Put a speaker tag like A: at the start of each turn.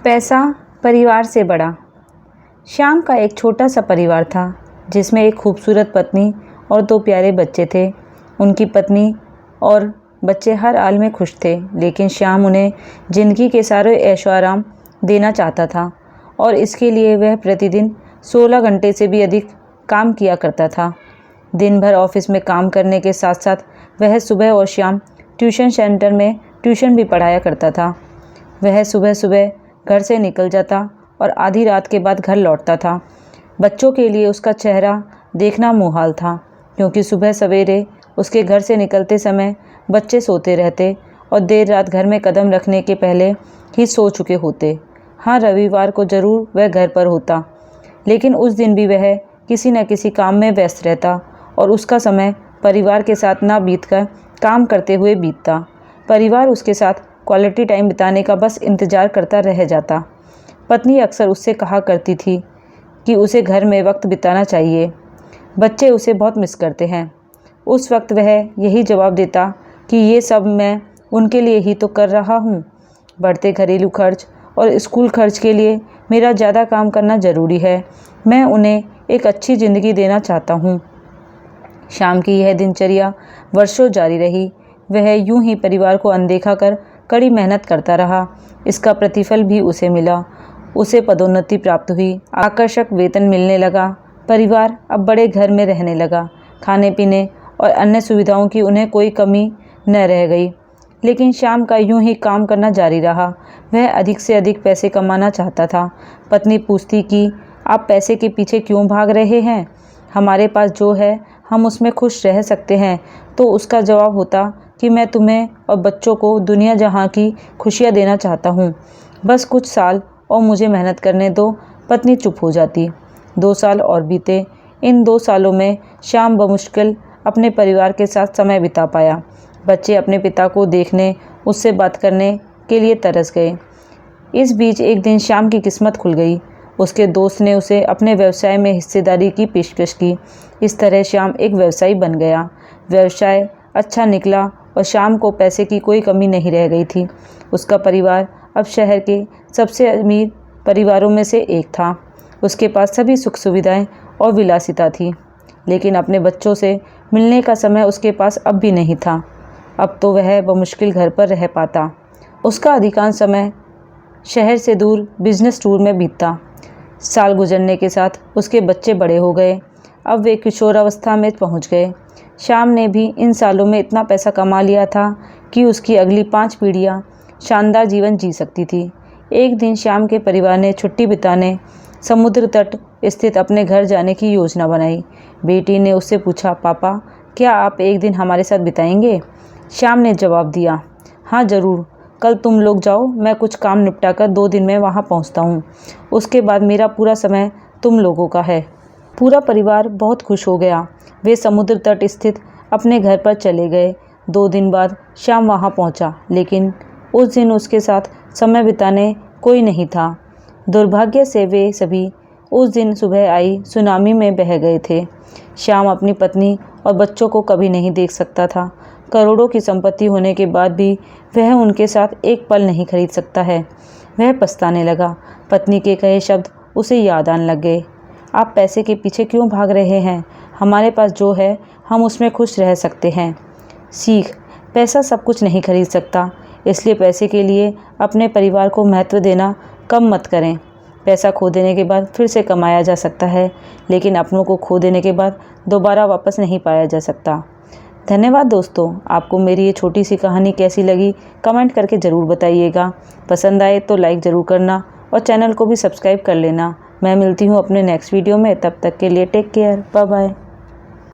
A: पैसा परिवार से बड़ा। श्याम का एक छोटा सा परिवार था जिसमें एक खूबसूरत पत्नी और 2 प्यारे बच्चे थे। उनकी पत्नी और बच्चे हर हाल में खुश थे, लेकिन श्याम उन्हें ज़िंदगी के सारे ऐशो-आराम देना चाहता था और इसके लिए वह प्रतिदिन 16 घंटे से भी अधिक काम किया करता था। दिन भर ऑफिस में काम करने के साथ साथ वह सुबह और शाम ट्यूशन सेंटर में ट्यूशन भी पढ़ाया करता था। वह सुबह सुबह घर से निकल जाता और आधी रात के बाद घर लौटता था। बच्चों के लिए उसका चेहरा देखना मुहाल था, क्योंकि सुबह सवेरे उसके घर से निकलते समय बच्चे सोते रहते और देर रात घर में कदम रखने के पहले ही सो चुके होते। हाँ, रविवार को ज़रूर वह घर पर होता, लेकिन उस दिन भी वह किसी न किसी काम में व्यस्त रहता और उसका समय परिवार के साथ ना बीतकर काम करते हुए बीतता। परिवार उसके साथ क्वालिटी टाइम बिताने का बस इंतज़ार करता रह जाता। पत्नी अक्सर उससे कहा करती थी कि उसे घर में वक्त बिताना चाहिए, बच्चे उसे बहुत मिस करते हैं। उस वक्त वह यही जवाब देता कि ये सब मैं उनके लिए ही तो कर रहा हूँ। बढ़ते घरेलू खर्च और स्कूल खर्च के लिए मेरा ज़्यादा काम करना ज़रूरी है। मैं उन्हें एक अच्छी ज़िंदगी देना चाहता हूँ। शाम की यह दिनचर्या वर्षों जारी रही। वह यूं ही परिवार को अनदेखा कर कड़ी मेहनत करता रहा। इसका प्रतिफल भी उसे मिला। उसे पदोन्नति प्राप्त हुई, आकर्षक वेतन मिलने लगा। परिवार अब बड़े घर में रहने लगा। खाने पीने और अन्य सुविधाओं की उन्हें कोई कमी न रह गई। लेकिन श्याम का यूं ही काम करना जारी रहा। वह अधिक से अधिक पैसे कमाना चाहता था। पत्नी पूछती कि आप पैसे के पीछे क्यों भाग रहे हैं? हमारे पास जो है हम उसमें खुश रह सकते हैं। तो उसका जवाब होता कि मैं तुम्हें और बच्चों को दुनिया जहां की खुशियां देना चाहता हूं। बस कुछ साल और मुझे मेहनत करने दो। पत्नी चुप हो जाती। 2 साल और बीते। इन 2 सालों में श्याम बमुश्किल अपने परिवार के साथ समय बिता पाया। बच्चे अपने पिता को देखने, उससे बात करने के लिए तरस गए। इस बीच एक दिन श्याम की किस्मत खुल गई। उसके दोस्त ने उसे अपने व्यवसाय में हिस्सेदारी की पेशकश की। इस तरह श्याम एक व्यवसायी बन गया। व्यवसाय अच्छा निकला और श्याम को पैसे की कोई कमी नहीं रह गई थी। उसका परिवार अब शहर के सबसे अमीर परिवारों में से एक था। उसके पास सभी सुख सुविधाएं और विलासिता थी, लेकिन अपने बच्चों से मिलने का समय उसके पास अब भी नहीं था। अब तो वह बमुश्किल घर पर रह पाता। उसका अधिकांश समय शहर से दूर बिजनेस टूर में बीतता। साल गुजरने के साथ उसके बच्चे बड़े हो गए। अब वे किशोरावस्था में पहुंच गए। श्याम ने भी इन सालों में इतना पैसा कमा लिया था कि उसकी अगली 5 पीढ़ियां शानदार जीवन जी सकती थी। एक दिन श्याम के परिवार ने छुट्टी बिताने समुद्र तट स्थित अपने घर जाने की योजना बनाई। बेटी ने उससे पूछा, पापा क्या आप एक दिन हमारे साथ बिताएंगे? श्याम ने जवाब दिया, हाँ ज़रूर, कल तुम लोग जाओ, मैं कुछ काम निपटाकर 2 दिन में वहाँ पहुँचता हूँ। उसके बाद मेरा पूरा समय तुम लोगों का है। पूरा परिवार बहुत खुश हो गया। वे समुद्र तट स्थित अपने घर पर चले गए। 2 दिन बाद श्याम वहाँ पहुँचा, लेकिन उस दिन उसके साथ समय बिताने कोई नहीं था। दुर्भाग्य से वे सभी उस दिन सुबह आई सुनामी में बह गए थे। श्याम अपनी पत्नी और बच्चों को कभी नहीं देख सकता था। करोड़ों की संपत्ति होने के बाद भी वह उनके साथ एक पल नहीं खरीद सकता है। वह पछताने लगा। पत्नी के कहे शब्द उसे याद आने लग गए। आप पैसे के पीछे क्यों भाग रहे हैं? हमारे पास जो है हम उसमें खुश रह सकते हैं। सीख, पैसा सब कुछ नहीं खरीद सकता, इसलिए पैसे के लिए अपने परिवार को महत्व देना कम मत करें। पैसा खो देने के बाद फिर से कमाया जा सकता है, लेकिन अपनों को खो देने के बाद दोबारा वापस नहीं पाया जा सकता। धन्यवाद दोस्तों, आपको मेरी ये छोटी सी कहानी कैसी लगी कमेंट करके ज़रूर बताइएगा। पसंद आए तो लाइक ज़रूर करना और चैनल को भी सब्सक्राइब कर लेना। मैं मिलती हूँ अपने नेक्स्ट वीडियो में। तब तक के लिए टेक केयर, बाय बाय।